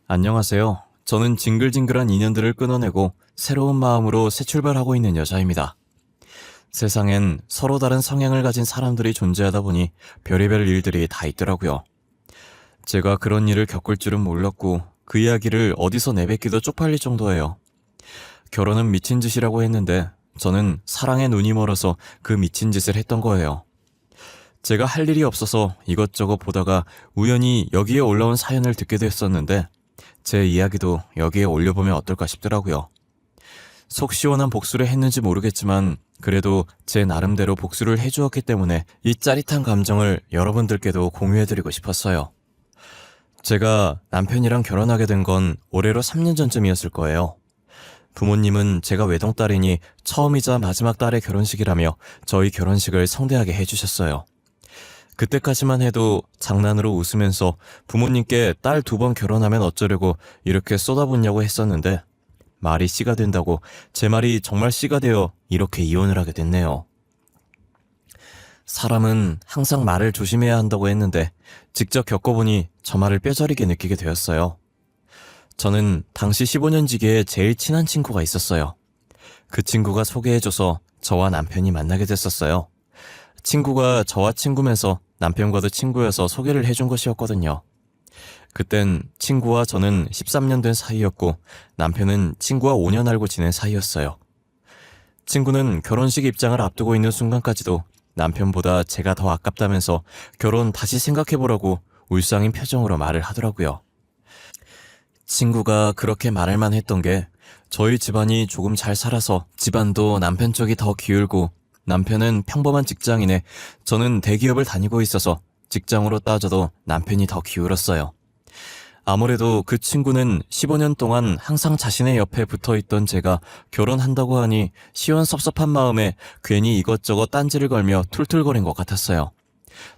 안녕하세요. 저는 징글징글한 인연들을 끊어내고 새로운 마음으로 새 출발하고 있는 여자입니다. 세상엔 서로 다른 성향을 가진 사람들이 존재하다 보니 별의별 일들이 다 있더라고요. 제가 그런 일을 겪을 줄은 몰랐고 그 이야기를 어디서 내뱉기도 쪽팔릴 정도예요. 결혼은 미친 짓이라고 했는데 저는 사랑에 눈이 멀어서 그 미친 짓을 했던 거예요. 제가 할 일이 없어서 이것저것 보다가 우연히 여기에 올라온 사연을 듣게 됐었는데 제 이야기도 여기에 올려보면 어떨까 싶더라고요. 속 시원한 복수를 했는지 모르겠지만 그래도 제 나름대로 복수를 해주었기 때문에 이 짜릿한 감정을 여러분들께도 공유해드리고 싶었어요. 제가 남편이랑 결혼하게 된 건 올해로 3년 전쯤이었을 거예요. 부모님은 제가 외동딸이니 처음이자 마지막 딸의 결혼식이라며 저희 결혼식을 성대하게 해주셨어요. 그때까지만 해도 장난으로 웃으면서 부모님께 딸 2번 결혼하면 어쩌려고 이렇게 쏟아붓냐고 했었는데 말이 씨가 된다고 제 말이 정말 씨가 되어 이렇게 이혼을 하게 됐네요. 사람은 항상 말을 조심해야 한다고 했는데 직접 겪어보니 저 말을 뼈저리게 느끼게 되었어요. 저는 당시 15년 지기에 제일 친한 친구가 있었어요. 그 친구가 소개해줘서 저와 남편이 만나게 됐었어요. 친구가 저와 친구면서 남편과도 친구여서 소개를 해준 것이었거든요. 그땐 친구와 저는 13년 된 사이였고 남편은 친구와 5년 알고 지낸 사이였어요. 친구는 결혼식 입장을 앞두고 있는 순간까지도 남편보다 제가 더 아깝다면서 결혼 다시 생각해보라고 울상인 표정으로 말을 하더라고요. 친구가 그렇게 말할만 했던 게 저희 집안이 조금 잘 살아서 집안도 남편 쪽이 더 기울고 남편은 평범한 직장인에 저는 대기업을 다니고 있어서 직장으로 따져도 남편이 더 기울었어요. 아무래도 그 친구는 15년 동안 항상 자신의 옆에 붙어있던 제가 결혼한다고 하니 시원섭섭한 마음에 괜히 이것저것 딴지를 걸며 툴툴거린 것 같았어요.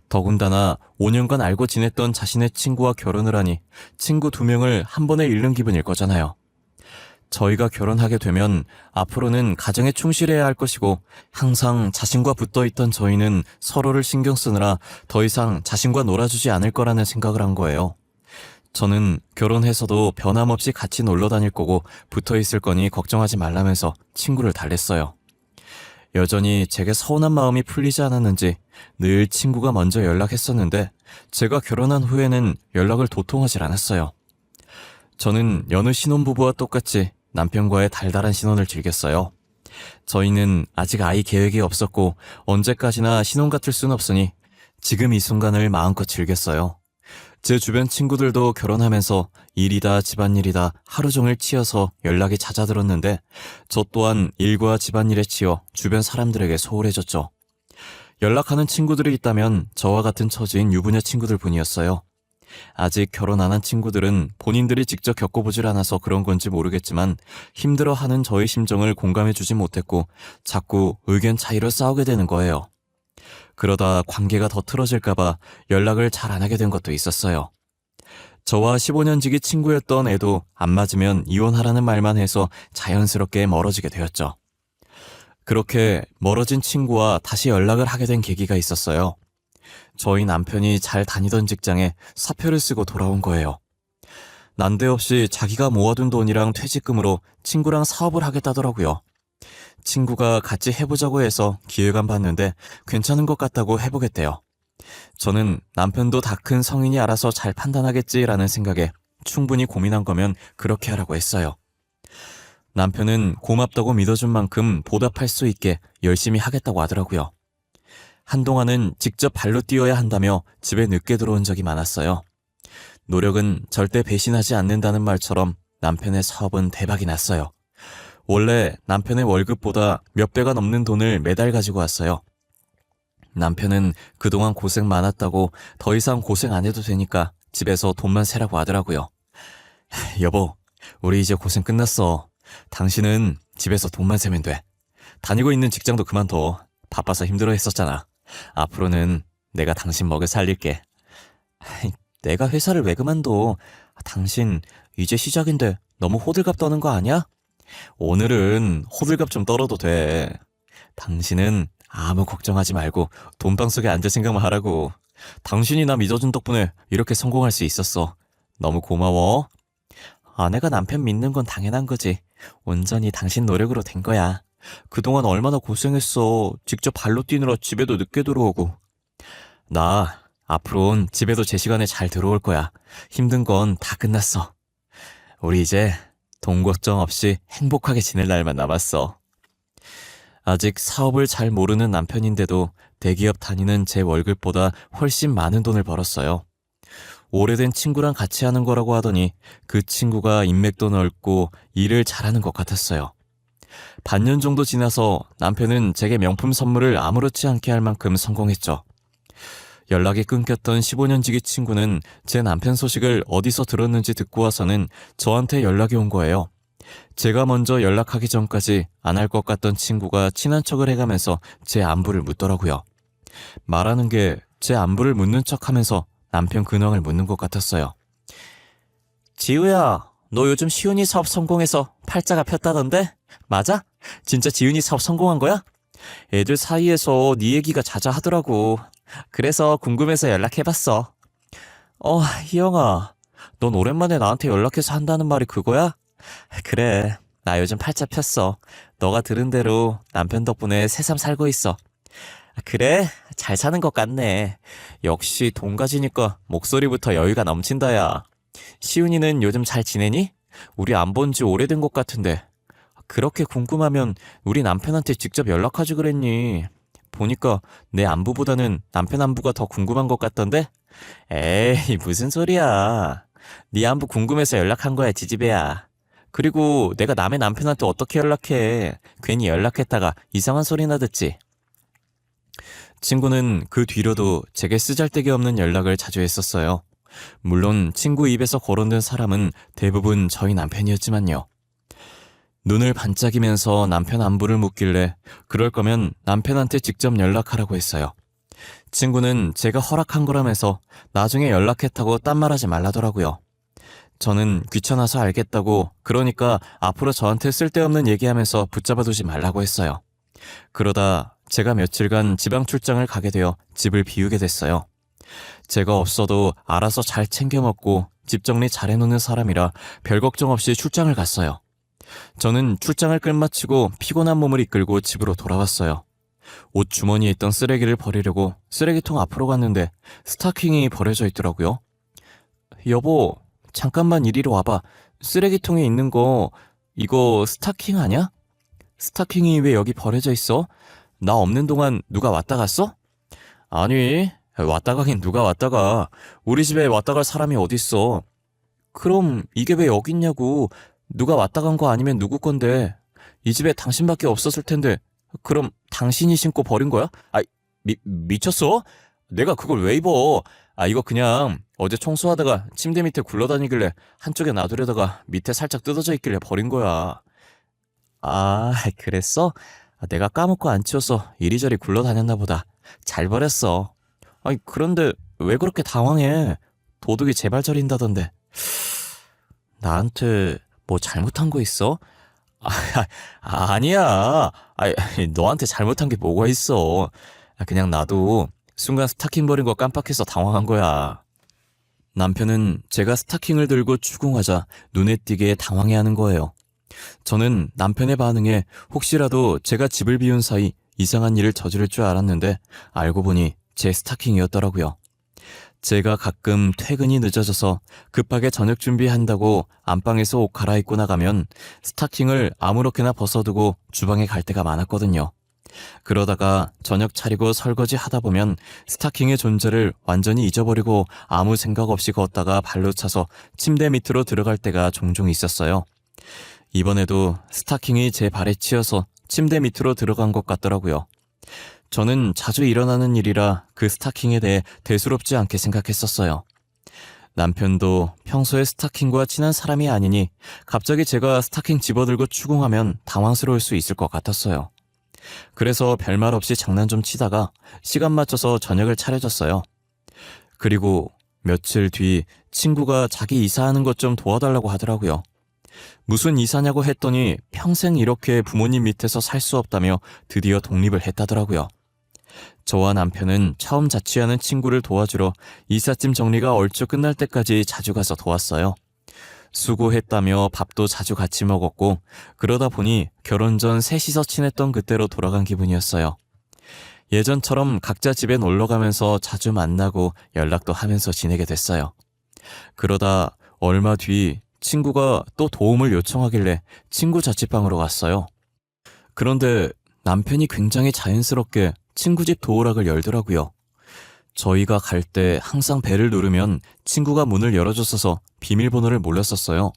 더군다나 5년간 알고 지냈던 자신의 친구와 결혼을 하니 친구 2명을 한 번에 잃는 기분일 거잖아요. 저희가 결혼하게 되면 앞으로는 가정에 충실해야 할 것이고 항상 자신과 붙어있던 저희는 서로를 신경 쓰느라 더 이상 자신과 놀아주지 않을 거라는 생각을 한 거예요. 저는 결혼해서도 변함없이 같이 놀러 다닐 거고 붙어있을 거니 걱정하지 말라면서 친구를 달랬어요. 여전히 제게 서운한 마음이 풀리지 않았는지 늘 친구가 먼저 연락했었는데 제가 결혼한 후에는 연락을 도통하질 않았어요. 저는 여느 신혼부부와 똑같이 남편과의 달달한 신혼을 즐겼어요. 저희는 아직 아이 계획이 없었고 언제까지나 신혼 같을 순 없으니 지금 이 순간을 마음껏 즐겼어요. 제 주변 친구들도 결혼하면서 일이다 집안일이다 하루 종일 치여서 연락이 잦아들었는데 저 또한 일과 집안일에 치여 주변 사람들에게 소홀해졌죠. 연락하는 친구들이 있다면 저와 같은 처지인 유부녀 친구들 뿐이었어요. 아직 결혼 안 한 친구들은 본인들이 직접 겪어보질 않아서 그런 건지 모르겠지만 힘들어하는 저의 심정을 공감해주지 못했고 자꾸 의견 차이로 싸우게 되는 거예요. 그러다 관계가 더 틀어질까봐 연락을 잘 안 하게 된 것도 있었어요. 저와 15년 지기 친구였던 애도 안 맞으면 이혼하라는 말만 해서 자연스럽게 멀어지게 되었죠. 그렇게 멀어진 친구와 다시 연락을 하게 된 계기가 있었어요. 저희 남편이 잘 다니던 직장에 사표를 쓰고 돌아온 거예요. 난데없이 자기가 모아둔 돈이랑 퇴직금으로 친구랑 사업을 하겠다더라고요. 친구가 같이 해보자고 해서 기획안 봤는데 괜찮은 것 같다고 해보겠대요. 저는 남편도 다 큰 성인이 알아서 잘 판단하겠지라는 생각에 충분히 고민한 거면 그렇게 하라고 했어요. 남편은 고맙다고 믿어준 만큼 보답할 수 있게 열심히 하겠다고 하더라고요. 한동안은 직접 발로 뛰어야 한다며 집에 늦게 들어온 적이 많았어요. 노력은 절대 배신하지 않는다는 말처럼 남편의 사업은 대박이 났어요. 원래 남편의 월급보다 몇 배가 넘는 돈을 매달 가지고 왔어요. 남편은 그동안 고생 많았다고 더 이상 고생 안 해도 되니까 집에서 돈만 세라고 하더라고요. 여보, 우리 이제 고생 끝났어. 당신은 집에서 돈만 세면 돼. 다니고 있는 직장도 그만둬. 바빠서 힘들어 했었잖아. 앞으로는 내가 당신 먹여 살릴게. 내가 회사를 왜 그만둬? 당신 이제 시작인데 너무 호들갑 떠는 거 아니야? 오늘은 호들갑 좀 떨어도 돼. 당신은 아무 걱정하지 말고 돈방 속에 앉을 생각만 하라고. 당신이 나 믿어준 덕분에 이렇게 성공할 수 있었어. 너무 고마워. 아내가 남편 믿는 건 당연한 거지. 온전히 당신 노력으로 된 거야. 그동안 얼마나 고생했어. 직접 발로 뛰느라 집에도 늦게 들어오고. 나 앞으로는 집에도 제 시간에 잘 들어올 거야. 힘든 건 다 끝났어. 우리 이제 돈 걱정 없이 행복하게 지낼 날만 남았어. 아직 사업을 잘 모르는 남편인데도 대기업 다니는 제 월급보다 훨씬 많은 돈을 벌었어요. 오래된 친구랑 같이 하는 거라고 하더니 그 친구가 인맥도 넓고 일을 잘하는 것 같았어요. 반년 정도 지나서 남편은 제게 명품 선물을 아무렇지 않게 할 만큼 성공했죠. 연락이 끊겼던 15년 지기 친구는 제 남편 소식을 어디서 들었는지 듣고 와서는 저한테 연락이 온 거예요. 제가 먼저 연락하기 전까지 안 할 것 같던 친구가 친한 척을 해가면서 제 안부를 묻더라고요. 말하는 게 제 안부를 묻는 척하면서 남편 근황을 묻는 것 같았어요. 지우야, 너 요즘 시훈이 사업 성공해서 팔자가 폈다던데? 맞아? 진짜 지훈이 사업 성공한 거야? 애들 사이에서 네 얘기가 자자하더라고. 그래서 궁금해서 연락해봤어. 희영아, 넌 오랜만에 나한테 연락해서 한다는 말이 그거야? 그래, 나 요즘 팔자 폈어. 너가 들은 대로 남편 덕분에 새삼 살고 있어. 그래? 잘 사는 것 같네. 역시 돈 가지니까 목소리부터 여유가 넘친다, 야. 시훈이는 요즘 잘 지내니? 우리 안 본 지 오래된 것 같은데. 그렇게 궁금하면 우리 남편한테 직접 연락하지 그랬니? 보니까 내 안부보다는 남편 안부가 더 궁금한 것 같던데? 에이, 무슨 소리야. 네 안부 궁금해서 연락한 거야, 지지배야. 그리고 내가 남의 남편한테 어떻게 연락해. 괜히 연락했다가 이상한 소리나 듣지. 친구는 그 뒤로도 제게 쓰잘데기 없는 연락을 자주 했었어요. 물론 친구 입에서 거론된 사람은 대부분 저희 남편이었지만요. 눈을 반짝이면서 남편 안부를 묻길래 그럴 거면 남편한테 직접 연락하라고 했어요. 친구는 제가 허락한 거라면서 나중에 연락했다고 딴 말하지 말라더라고요. 저는 귀찮아서 알겠다고, 그러니까 앞으로 저한테 쓸데없는 얘기하면서 붙잡아두지 말라고 했어요. 그러다 제가 며칠간 지방 출장을 가게 되어 집을 비우게 됐어요. 제가 없어도 알아서 잘 챙겨 먹고 집 정리 잘 해놓는 사람이라 별 걱정 없이 출장을 갔어요. 저는 출장을 끝마치고 피곤한 몸을 이끌고 집으로 돌아왔어요. 옷 주머니에 있던 쓰레기를 버리려고 쓰레기통 앞으로 갔는데 스타킹이 버려져 있더라고요. 여보, 잠깐만 이리로 와봐. 쓰레기통에 있는 거 이거 스타킹 아니야? 스타킹이 왜 여기 버려져 있어? 나 없는 동안 누가 왔다 갔어? 아니, 왔다 가긴 누가 왔다 가. 우리 집에 왔다 갈 사람이 어딨어. 그럼 이게 왜 여기 있냐고. 누가 왔다 간 거 아니면 누구 건데. 이 집에 당신밖에 없었을 텐데. 그럼 당신이 신고 버린 거야? 미쳤어? 내가 그걸 왜 입어? 이거 그냥 어제 청소하다가 침대 밑에 굴러다니길래 한쪽에 놔두려다가 밑에 살짝 뜯어져 있길래 버린 거야. 그랬어? 내가 까먹고 안 치워서 이리저리 굴러다녔나 보다. 잘 버렸어. 그런데 왜 그렇게 당황해? 도둑이 제발 저린다던데. 나한테 뭐 잘못한 거 있어? 아니야. 너한테 잘못한 게 뭐가 있어. 그냥 나도 순간 스타킹 버린 거 깜빡해서 당황한 거야. 남편은 제가 스타킹을 들고 추궁하자 눈에 띄게 당황해하는 거예요. 저는 남편의 반응에 혹시라도 제가 집을 비운 사이 이상한 일을 저지를 줄 알았는데 알고 보니 제 스타킹이었더라고요. 제가 가끔 퇴근이 늦어져서 급하게 저녁 준비한다고 안방에서 옷 갈아입고 나가면 스타킹을 아무렇게나 벗어두고 주방에 갈 때가 많았거든요. 그러다가 저녁 차리고 설거지 하다 보면 스타킹의 존재를 완전히 잊어버리고 아무 생각 없이 걷다가 발로 차서 침대 밑으로 들어갈 때가 종종 있었어요. 이번에도 스타킹이 제 발에 치여서 침대 밑으로 들어간 것 같더라고요. 저는 자주 일어나는 일이라 그 스타킹에 대해 대수롭지 않게 생각했었어요. 남편도 평소에 스타킹과 친한 사람이 아니니 갑자기 제가 스타킹 집어들고 추궁하면 당황스러울 수 있을 것 같았어요. 그래서 별말 없이 장난 좀 치다가 시간 맞춰서 저녁을 차려줬어요. 그리고 며칠 뒤 친구가 자기 이사하는 것 좀 도와달라고 하더라고요. 무슨 이사냐고 했더니 평생 이렇게 부모님 밑에서 살 수 없다며 드디어 독립을 했다더라고요. 저와 남편은 처음 자취하는 친구를 도와주러 이삿짐 정리가 얼추 끝날 때까지 자주 가서 도왔어요. 수고했다며 밥도 자주 같이 먹었고 그러다 보니 결혼 전 셋이서 친했던 그때로 돌아간 기분이었어요. 예전처럼 각자 집에 놀러 가면서 자주 만나고 연락도 하면서 지내게 됐어요. 그러다 얼마 뒤 친구가 또 도움을 요청하길래 친구 자취방으로 갔어요. 그런데 남편이 굉장히 자연스럽게 친구 집 도어락을 열더라고요. 저희가 갈 때 항상 벨을 누르면 친구가 문을 열어줬어서 비밀번호를 몰랐었어요.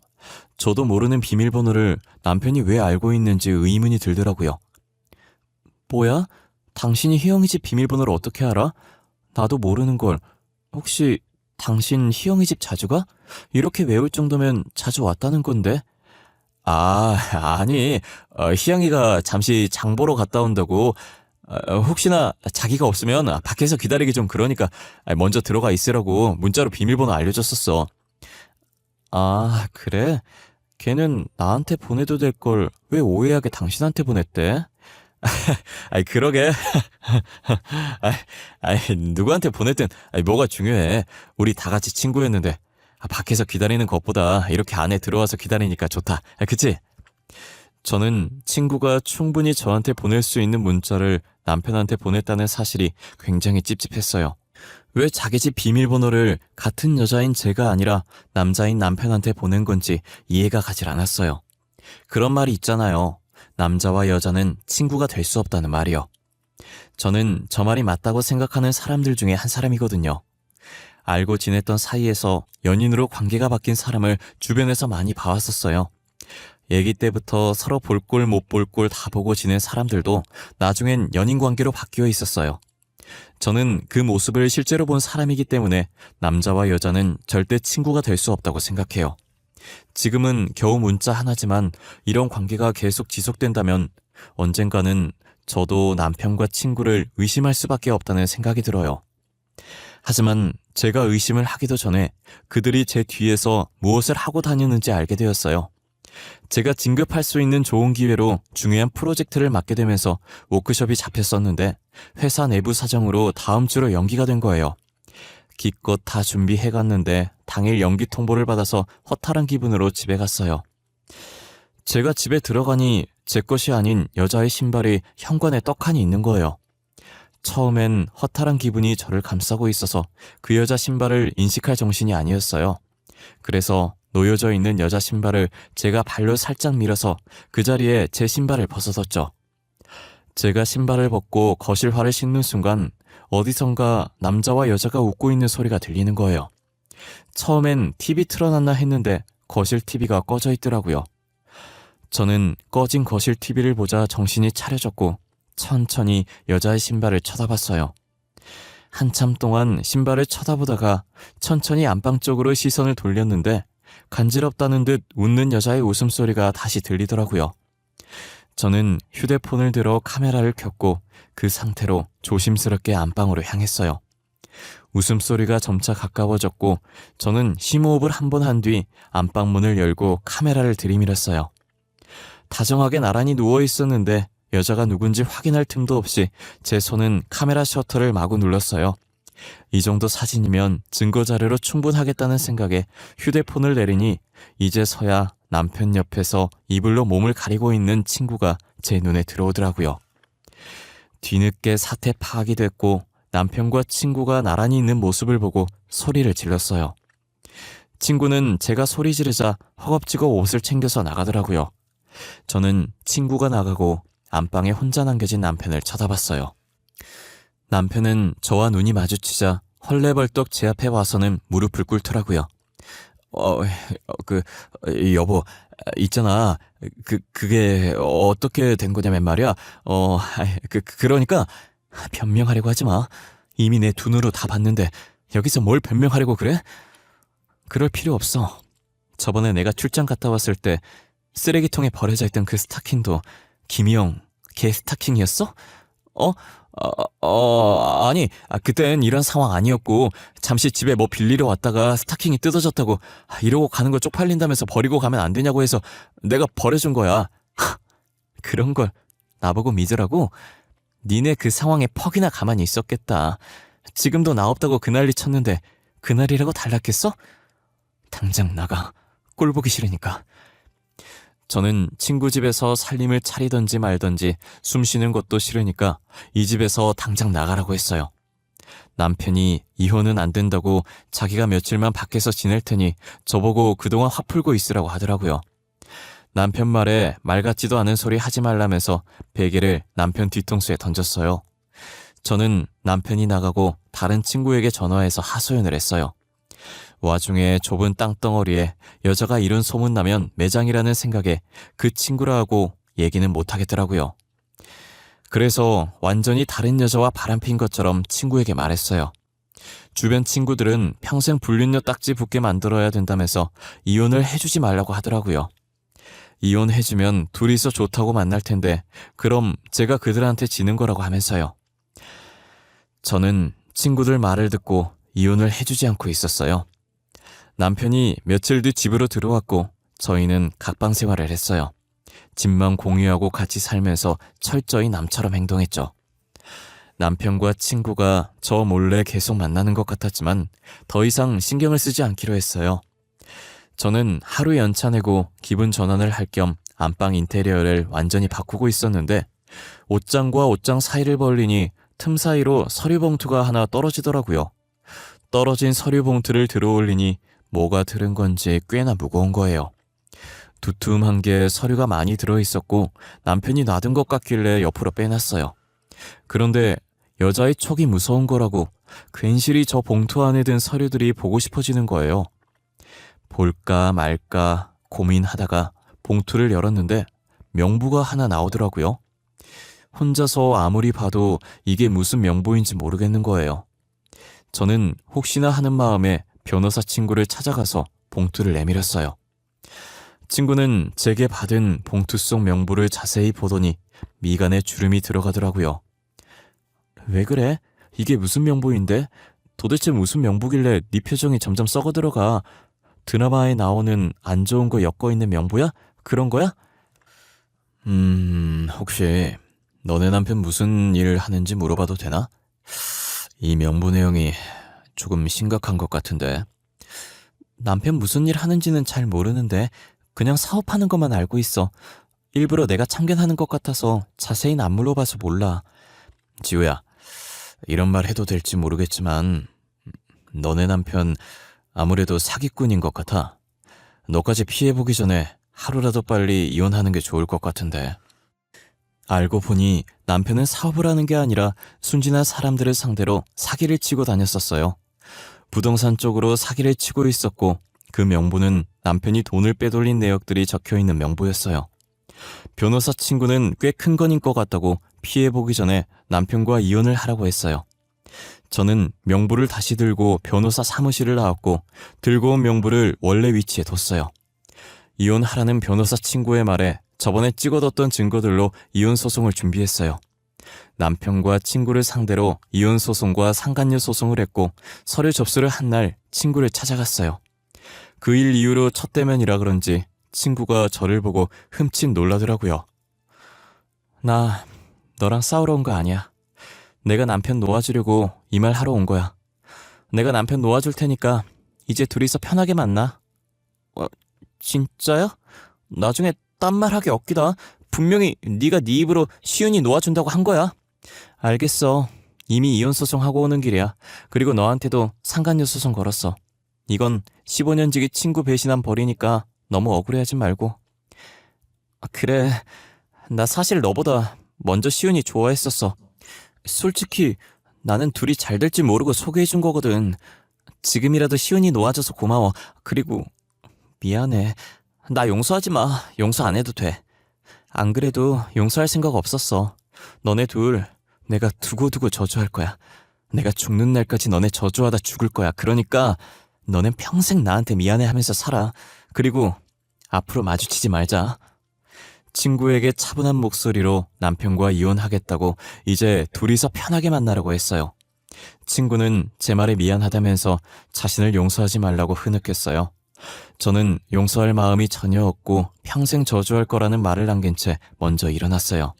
저도 모르는 비밀번호를 남편이 왜 알고 있는지 의문이 들더라고요. 뭐야? 당신이 희영이 집 비밀번호를 어떻게 알아? 나도 모르는 걸. 혹시 당신 희영이 집 자주 가? 이렇게 외울 정도면 자주 왔다는 건데? 아니, 희영이가 잠시 장 보러 갔다 온다고. 혹시나 자기가 없으면 밖에서 기다리기 좀 그러니까 먼저 들어가 있으라고 문자로 비밀번호 알려줬었어. 아, 그래? 걔는 나한테 보내도 될 걸 왜 오해하게 당신한테 보냈대? 그러게. 아이, 누구한테 보냈든 뭐가 중요해. 우리 다 같이 친구였는데 밖에서 기다리는 것보다 이렇게 안에 들어와서 기다리니까 좋다. 그치? 저는 친구가 충분히 저한테 보낼 수 있는 문자를 남편한테 보냈다는 사실이 굉장히 찝찝했어요. 왜 자기 집 비밀번호를 같은 여자인 제가 아니라 남자인 남편한테 보낸 건지 이해가 가질 않았어요. 그런 말이 있잖아요. 남자와 여자는 친구가 될 수 없다는 말이요. 저는 저 말이 맞다고 생각하는 사람들 중에 한 사람이거든요. 알고 지냈던 사이에서 연인으로 관계가 바뀐 사람을 주변에서 많이 봐왔었어요. 애기 때부터 서로 볼 꼴 못 볼 꼴 다 보고 지낸 사람들도 나중엔 연인 관계로 바뀌어 있었어요. 저는 그 모습을 실제로 본 사람이기 때문에 남자와 여자는 절대 친구가 될 수 없다고 생각해요. 지금은 겨우 문자 하나지만 이런 관계가 계속 지속된다면 언젠가는 저도 남편과 친구를 의심할 수밖에 없다는 생각이 들어요. 하지만 제가 의심을 하기도 전에 그들이 제 뒤에서 무엇을 하고 다니는지 알게 되었어요. 제가 진급할 수 있는 좋은 기회로 중요한 프로젝트를 맡게 되면서 워크숍이 잡혔었는데 회사 내부 사정으로 다음 주로 연기가 된 거예요. 기껏 다 준비해갔는데 당일 연기 통보를 받아서 허탈한 기분으로 집에 갔어요. 제가 집에 들어가니 제 것이 아닌 여자의 신발이 현관에 떡하니 있는 거예요. 처음엔 허탈한 기분이 저를 감싸고 있어서 그 여자 신발을 인식할 정신이 아니었어요. 그래서 놓여져 있는 여자 신발을 제가 발로 살짝 밀어서 그 자리에 제 신발을 벗어뒀죠. 제가 신발을 벗고 거실화를 씻는 순간 어디선가 남자와 여자가 웃고 있는 소리가 들리는 거예요. 처음엔 TV 틀어놨나 했는데 거실 TV가 꺼져 있더라고요. 저는 꺼진 거실 TV를 보자 정신이 차려졌고 천천히 여자의 신발을 쳐다봤어요. 한참 동안 신발을 쳐다보다가 천천히 안방 쪽으로 시선을 돌렸는데 간지럽다는 듯 웃는 여자의 웃음소리가 다시 들리더라고요. 저는 휴대폰을 들어 카메라를 켰고 그 상태로 조심스럽게 안방으로 향했어요. 웃음소리가 점차 가까워졌고 저는 심호흡을 한 번 한 뒤 안방문을 열고 카메라를 들이밀었어요. 다정하게 나란히 누워있었는데 여자가 누군지 확인할 틈도 없이 제 손은 카메라 셔터를 마구 눌렀어요. 이 정도 사진이면 증거자료로 충분하겠다는 생각에 휴대폰을 내리니 이제서야 남편 옆에서 이불로 몸을 가리고 있는 친구가 제 눈에 들어오더라고요. 뒤늦게 사태 파악이 됐고 남편과 친구가 나란히 있는 모습을 보고 소리를 질렀어요. 친구는 제가 소리 지르자 허겁지겁 옷을 챙겨서 나가더라고요. 저는 친구가 나가고 안방에 혼자 남겨진 남편을 쳐다봤어요. 남편은 저와 눈이 마주치자 헐레벌떡 제 앞에 와서는 무릎을 꿇더라고요. 여보, 있잖아. 그게 어떻게 된 거냐면 말이야. 그러니까 변명하려고 하지 마. 이미 내 두 눈으로 다 봤는데 여기서 뭘 변명하려고 그래? 그럴 필요 없어. 저번에 내가 출장 갔다 왔을 때 쓰레기통에 버려져 있던 그 스타킹도 김희영 걔 스타킹이었어? 아니, 그땐 이런 상황 아니었고 잠시 집에 뭐 빌리러 왔다가 스타킹이 뜯어졌다고 이러고 가는 거 쪽팔린다면서 버리고 가면 안 되냐고 해서 내가 버려준 거야. 그런 걸 나보고 믿으라고? 니네 그 상황에 퍽이나 가만히 있었겠다. 지금도 나 없다고 그 난리 쳤는데 그날이라고 달랐겠어? 당장 나가. 꼴 보기 싫으니까. 저는 친구 집에서 살림을 차리던지 말던지 숨 쉬는 것도 싫으니까 이 집에서 당장 나가라고 했어요. 남편이 이혼은 안 된다고 자기가 며칠만 밖에서 지낼 테니 저보고 그동안 화 풀고 있으라고 하더라고요. 남편 말에 말 같지도 않은 소리 하지 말라면서 베개를 남편 뒤통수에 던졌어요. 저는 남편이 나가고 다른 친구에게 전화해서 하소연을 했어요. 와중에 좁은 땅덩어리에 여자가 이런 소문나면 매장이라는 생각에 그 친구라 하고 얘기는 못하겠더라고요. 그래서 완전히 다른 여자와 바람핀 것처럼 친구에게 말했어요. 주변 친구들은 평생 불륜녀 딱지 붙게 만들어야 된다면서 이혼을 해주지 말라고 하더라고요. 이혼해주면 둘이서 좋다고 만날 텐데 그럼 제가 그들한테 지는 거라고 하면서요. 저는 친구들 말을 듣고 이혼을 해주지 않고 있었어요. 남편이 며칠 뒤 집으로 들어왔고 저희는 각방 생활을 했어요. 집만 공유하고 같이 살면서 철저히 남처럼 행동했죠. 남편과 친구가 저 몰래 계속 만나는 것 같았지만 더 이상 신경을 쓰지 않기로 했어요. 저는 하루 연차 내고 기분 전환을 할 겸 안방 인테리어를 완전히 바꾸고 있었는데 옷장과 옷장 사이를 벌리니 틈 사이로 서류 봉투가 하나 떨어지더라고요. 떨어진 서류 봉투를 들어올리니 뭐가 들은 건지 꽤나 무거운 거예요. 두툼한 게 서류가 많이 들어있었고 남편이 놔둔 것 같길래 옆으로 빼놨어요. 그런데 여자의 촉이 무서운 거라고 괜시리 저 봉투 안에 든 서류들이 보고 싶어지는 거예요. 볼까 말까 고민하다가 봉투를 열었는데 명부가 하나 나오더라고요. 혼자서 아무리 봐도 이게 무슨 명부인지 모르겠는 거예요. 저는 혹시나 하는 마음에 변호사 친구를 찾아가서 봉투를 내밀었어요. 친구는 제게 받은 봉투 속 명부를 자세히 보더니 미간에 주름이 들어가더라고요. 왜 그래? 이게 무슨 명부인데? 도대체 무슨 명부길래 네 표정이 점점 썩어 들어가? 드라마에 나오는 안 좋은 거 엮어 있는 명부야? 그런 거야? 혹시 너네 남편 무슨 일 하는지 물어봐도 되나? 이 명부 내용이 조금 심각한 것 같은데. 남편 무슨 일 하는지는 잘 모르는데 그냥 사업하는 것만 알고 있어. 일부러 내가 참견하는 것 같아서 자세히는 안 물어봐서 몰라. 지우야, 이런 말 해도 될지 모르겠지만 너네 남편 아무래도 사기꾼인 것 같아. 너까지 피해보기 전에 하루라도 빨리 이혼하는 게 좋을 것 같은데. 알고 보니 남편은 사업을 하는 게 아니라 순진한 사람들을 상대로 사기를 치고 다녔었어요. 부동산 쪽으로 사기를 치고 있었고 그 명부는 남편이 돈을 빼돌린 내역들이 적혀있는 명부였어요. 변호사 친구는 꽤 큰 건인 것 같다고 피해보기 전에 남편과 이혼을 하라고 했어요. 저는 명부를 다시 들고 변호사 사무실을 나왔고 들고 온 명부를 원래 위치에 뒀어요. 이혼하라는 변호사 친구의 말에 저번에 찍어뒀던 증거들로 이혼 소송을 준비했어요. 남편과 친구를 상대로 이혼 소송과 상간녀 소송을 했고 서류 접수를 한 날 친구를 찾아갔어요. 그 일 이후로 첫 대면이라 그런지 친구가 저를 보고 흠칫 놀라더라고요. 나 너랑 싸우러 온 거 아니야. 내가 남편 놓아주려고 이 말 하러 온 거야. 내가 남편 놓아줄 테니까 이제 둘이서 편하게 만나. 진짜야? 나중에 딴 말 하기 없기다. 분명히 네가 네 입으로 시윤이 놓아준다고 한 거야. 알겠어. 이미 이혼 소송하고 오는 길이야. 그리고 너한테도 상간녀 소송 걸었어. 이건 15년 지기 친구 배신한 벌이니까 너무 억울해하지 말고. 그래, 나 사실 너보다 먼저 시윤이 좋아했었어. 솔직히 나는 둘이 잘 될지 모르고 소개해준 거거든. 지금이라도 시윤이 놓아줘서 고마워. 그리고 미안해. 나 용서하지 마. 용서 안 해도 돼. 안 그래도 용서할 생각 없었어. 너네 둘 내가 두고두고 저주할 거야. 내가 죽는 날까지 너네 저주하다 죽을 거야. 그러니까 너넨 평생 나한테 미안해하면서 살아. 그리고 앞으로 마주치지 말자. 친구에게 차분한 목소리로 남편과 이혼하겠다고 이제 둘이서 편하게 만나라고 했어요. 친구는 제 말에 미안하다면서 자신을 용서하지 말라고 흐느꼈어요. 저는 용서할 마음이 전혀 없고 평생 저주할 거라는 말을 남긴 채 먼저 일어났어요.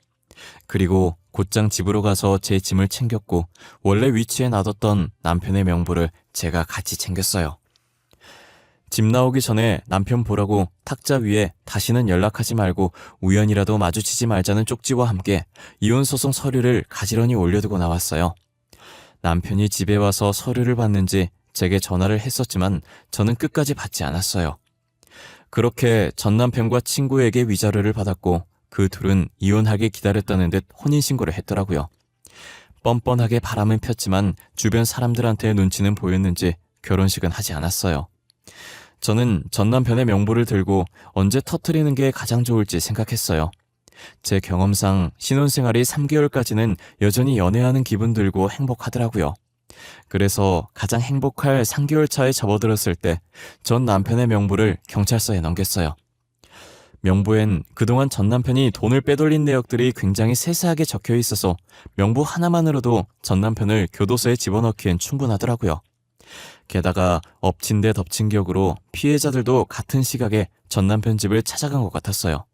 그리고 곧장 집으로 가서 제 짐을 챙겼고 원래 위치에 놔뒀던 남편의 명부를 제가 같이 챙겼어요. 집 나오기 전에 남편 보라고 탁자 위에 다시는 연락하지 말고 우연이라도 마주치지 말자는 쪽지와 함께 이혼소송 서류를 가지런히 올려두고 나왔어요. 남편이 집에 와서 서류를 받는지 제게 전화를 했었지만 저는 끝까지 받지 않았어요. 그렇게 전 남편과 친구에게 위자료를 받았고 그 둘은 이혼하길 기다렸다는 듯 혼인신고를 했더라고요. 뻔뻔하게 바람은 폈지만 주변 사람들한테 눈치는 보였는지 결혼식은 하지 않았어요. 저는 전 남편의 명부를 들고 언제 터뜨리는 게 가장 좋을지 생각했어요. 제 경험상 신혼생활이 3개월까지는 여전히 연애하는 기분 들고 행복하더라고요. 그래서 가장 행복할 3개월 차에 접어들었을 때 전 남편의 명부를 경찰서에 넘겼어요. 명부엔 그동안 전 남편이 돈을 빼돌린 내역들이 굉장히 세세하게 적혀 있어서 명부 하나만으로도 전 남편을 교도소에 집어넣기엔 충분하더라고요. 게다가 엎친 데 덮친 격으로 피해자들도 같은 시각에 전 남편 집을 찾아간 것 같았어요.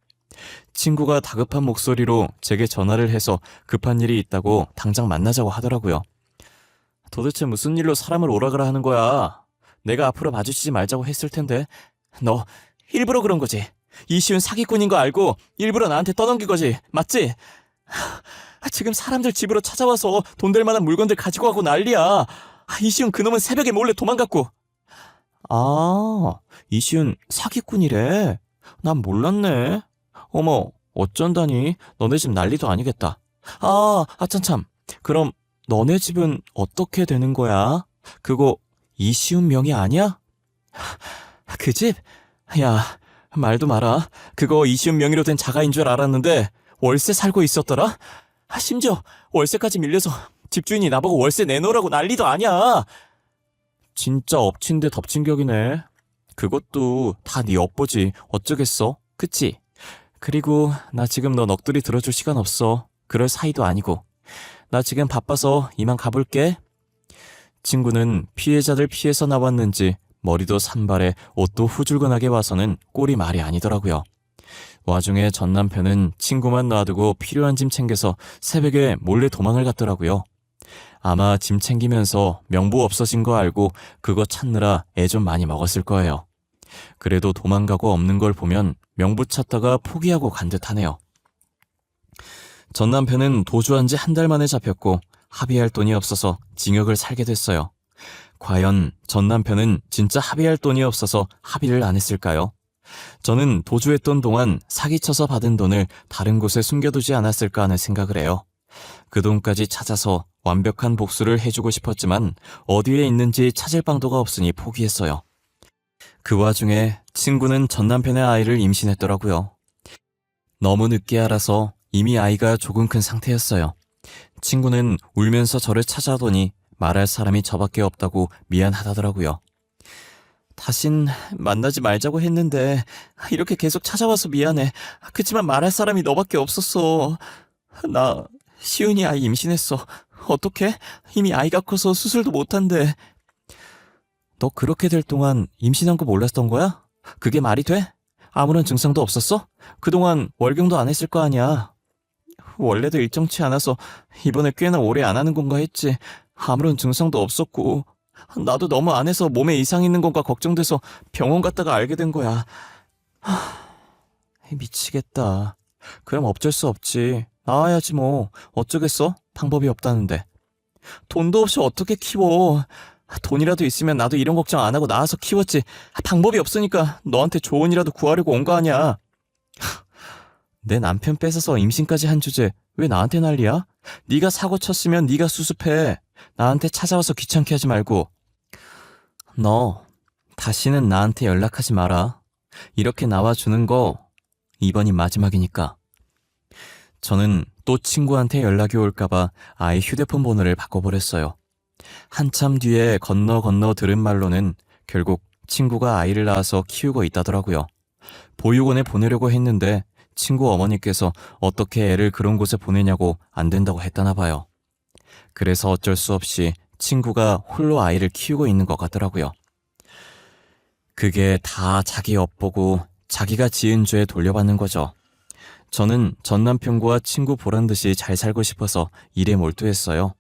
친구가 다급한 목소리로 제게 전화를 해서 급한 일이 있다고 당장 만나자고 하더라고요. 도대체 무슨 일로 사람을 오라가라 하는 거야? 내가 앞으로 마주치지 말자고 했을 텐데. 너 일부러 그런 거지? 이시훈 사기꾼인 거 알고 일부러 나한테 떠넘긴 거지, 맞지? 지금 사람들 집으로 찾아와서 돈 될 만한 물건들 가지고 가고 난리야. 이시훈 그놈은 새벽에 몰래 도망갔고. 아, 이시훈 사기꾼이래. 난 몰랐네. 어머, 어쩐다니. 너네 집 난리도 아니겠다. 참. 그럼 너네 집은 어떻게 되는 거야? 그거 이시훈 명의 아니야? 그 집? 야, 말도 마라. 그거 이시훈 명의로 된 자가인 줄 알았는데 월세 살고 있었더라? 심지어 월세까지 밀려서 집주인이 나보고 월세 내놓으라고 난리도 아니야. 진짜 엎친 데 덮친 격이네. 그것도 다 네 업보지. 어쩌겠어. 그치? 그리고 나 지금 너 넋두리 들어줄 시간 없어. 그럴 사이도 아니고. 나 지금 바빠서 이만 가볼게. 친구는 피해자들 피해서 나왔는지 머리도 산발에 옷도 후줄근하게 와서는 꼴이 말이 아니더라고요. 와중에 전 남편은 친구만 놔두고 필요한 짐 챙겨서 새벽에 몰래 도망을 갔더라고요. 아마 짐 챙기면서 명부 없어진 거 알고 그거 찾느라 애 좀 많이 먹었을 거예요. 그래도 도망가고 없는 걸 보면 명부 찾다가 포기하고 간 듯하네요. 전 남편은 도주한 지 1달 만에 잡혔고 합의할 돈이 없어서 징역을 살게 됐어요. 과연 전 남편은 진짜 합의할 돈이 없어서 합의를 안 했을까요? 저는 도주했던 동안 사기쳐서 받은 돈을 다른 곳에 숨겨두지 않았을까 하는 생각을 해요. 그 돈까지 찾아서 완벽한 복수를 해주고 싶었지만 어디에 있는지 찾을 방도가 없으니 포기했어요. 그 와중에 친구는 전 남편의 아이를 임신했더라고요. 너무 늦게 알아서 이미 아이가 조금 큰 상태였어요. 친구는 울면서 저를 찾아오더니 말할 사람이 저밖에 없다고 미안하다더라고요. 다신 만나지 말자고 했는데 이렇게 계속 찾아와서 미안해. 그치만 말할 사람이 너밖에 없었어. 나 시은이 아이 임신했어. 어떡해? 이미 아이가 커서 수술도 못한대. 너 그렇게 될 동안 임신한 거 몰랐던 거야? 그게 말이 돼? 아무런 증상도 없었어? 그동안 월경도 안 했을 거 아니야. 원래도 일정치 않아서 이번에 꽤나 오래 안 하는 건가 했지. 아무런 증상도 없었고 나도 너무 안 해서 몸에 이상 있는 건가 걱정돼서 병원 갔다가 알게 된 거야. 미치겠다. 그럼 어쩔 수 없지. 나와야지 뭐. 어쩌겠어? 방법이 없다는데. 돈도 없이 어떻게 키워. 돈이라도 있으면 나도 이런 걱정 안 하고 나와서 키웠지. 방법이 없으니까 너한테 조언이라도 구하려고 온 거 아니야. 내 남편 뺏어서 임신까지 한 주제 왜 나한테 난리야? 네가 사고 쳤으면 네가 수습해. 나한테 찾아와서 귀찮게 하지 말고. 너 다시는 나한테 연락하지 마라. 이렇게 나와주는 거 이번이 마지막이니까. 저는 또 친구한테 연락이 올까봐 아예 휴대폰 번호를 바꿔버렸어요. 한참 뒤에 건너 들은 말로는 결국 친구가 아이를 낳아서 키우고 있다더라고요. 보육원에 보내려고 했는데 친구 어머니께서 어떻게 애를 그런 곳에 보내냐고 안 된다고 했다나 봐요. 그래서 어쩔 수 없이 친구가 홀로 아이를 키우고 있는 것 같더라고요. 그게 다 자기 업보고 자기가 지은 죄에 돌려받는 거죠. 저는 전 남편과 친구 보란 듯이 잘 살고 싶어서 일에 몰두했어요.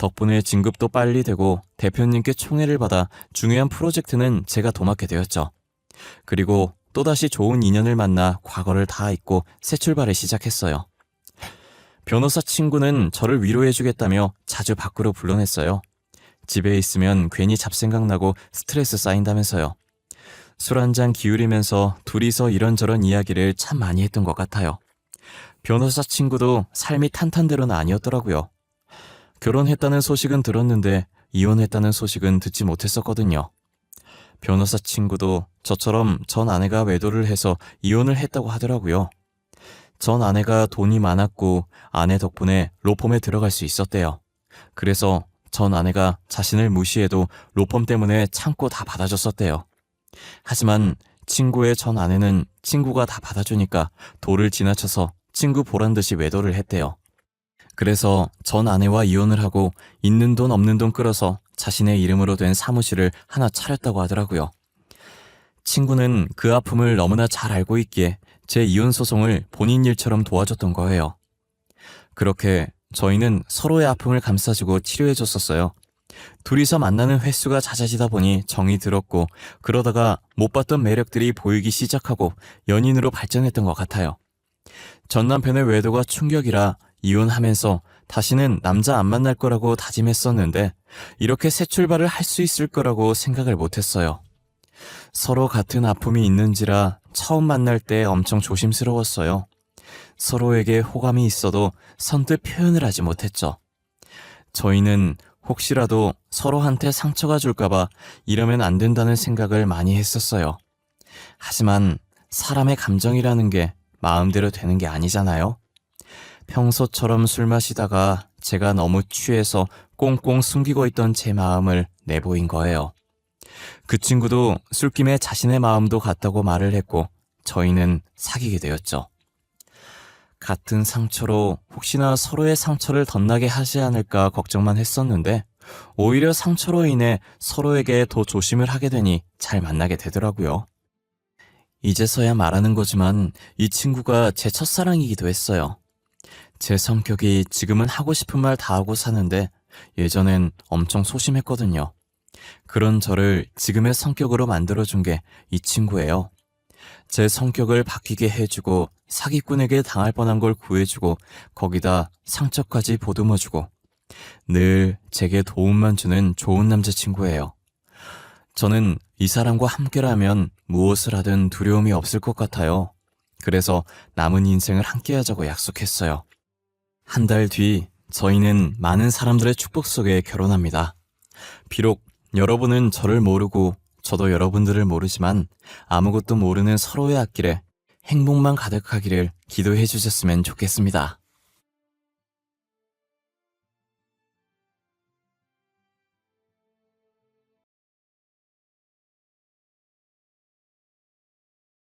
덕분에 진급도 빨리 되고 대표님께 총애를 받아 중요한 프로젝트는 제가 도맡게 되었죠. 그리고 또다시 좋은 인연을 만나 과거를 다 잊고 새 출발을 시작했어요. 변호사 친구는 저를 위로해주겠다며 자주 밖으로 불러냈어요. 집에 있으면 괜히 잡생각나고 스트레스 쌓인다면서요. 술 한잔 기울이면서 둘이서 이런저런 이야기를 참 많이 했던 것 같아요. 변호사 친구도 삶이 탄탄대로는 아니었더라고요. 결혼했다는 소식은 들었는데 이혼했다는 소식은 듣지 못했었거든요. 변호사 친구도 저처럼 전 아내가 외도를 해서 이혼을 했다고 하더라고요. 전 아내가 돈이 많았고 아내 덕분에 로펌에 들어갈 수 있었대요. 그래서 전 아내가 자신을 무시해도 로펌 때문에 참고 다 받아줬었대요. 하지만 친구의 전 아내는 친구가 다 받아주니까 도를 지나쳐서 친구 보란 듯이 외도를 했대요. 그래서 전 아내와 이혼을 하고 있는 돈 없는 돈 끌어서 자신의 이름으로 된 사무실을 하나 차렸다고 하더라고요. 친구는 그 아픔을 너무나 잘 알고 있기에 제 이혼 소송을 본인 일처럼 도와줬던 거예요. 그렇게 저희는 서로의 아픔을 감싸주고 치료해줬었어요. 둘이서 만나는 횟수가 잦아지다 보니 정이 들었고 그러다가 못 봤던 매력들이 보이기 시작하고 연인으로 발전했던 것 같아요. 전 남편의 외도가 충격이라 이혼하면서 다시는 남자 안 만날 거라고 다짐했었는데 이렇게 새 출발을 할 수 있을 거라고 생각을 못했어요. 서로 같은 아픔이 있는지라 처음 만날 때 엄청 조심스러웠어요. 서로에게 호감이 있어도 선뜻 표현을 하지 못했죠. 저희는 혹시라도 서로한테 상처가 줄까봐 이러면 안 된다는 생각을 많이 했었어요. 하지만 사람의 감정이라는 게 마음대로 되는 게 아니잖아요. 평소처럼 술 마시다가 제가 너무 취해서 꽁꽁 숨기고 있던 제 마음을 내보인 거예요. 그 친구도 술김에 자신의 마음도 같다고 말을 했고 저희는 사귀게 되었죠. 같은 상처로 혹시나 서로의 상처를 덧나게 하지 않을까 걱정만 했었는데 오히려 상처로 인해 서로에게 더 조심을 하게 되니 잘 만나게 되더라고요. 이제서야 말하는 거지만 이 친구가 제 첫사랑이기도 했어요. 제 성격이 지금은 하고 싶은 말 다 하고 사는데 예전엔 엄청 소심했거든요. 그런 저를 지금의 성격으로 만들어준 게 이 친구예요. 제 성격을 바뀌게 해주고 사기꾼에게 당할 뻔한 걸 구해주고 거기다 상처까지 보듬어주고 늘 제게 도움만 주는 좋은 남자친구예요. 저는 이 사람과 함께라면 무엇을 하든 두려움이 없을 것 같아요. 그래서 남은 인생을 함께하자고 약속했어요. 한 달 뒤 저희는 많은 사람들의 축복 속에 결혼합니다. 비록 여러분은 저를 모르고 저도 여러분들을 모르지만 아무것도 모르는 서로의 앞길에 행복만 가득하기를 기도해 주셨으면 좋겠습니다.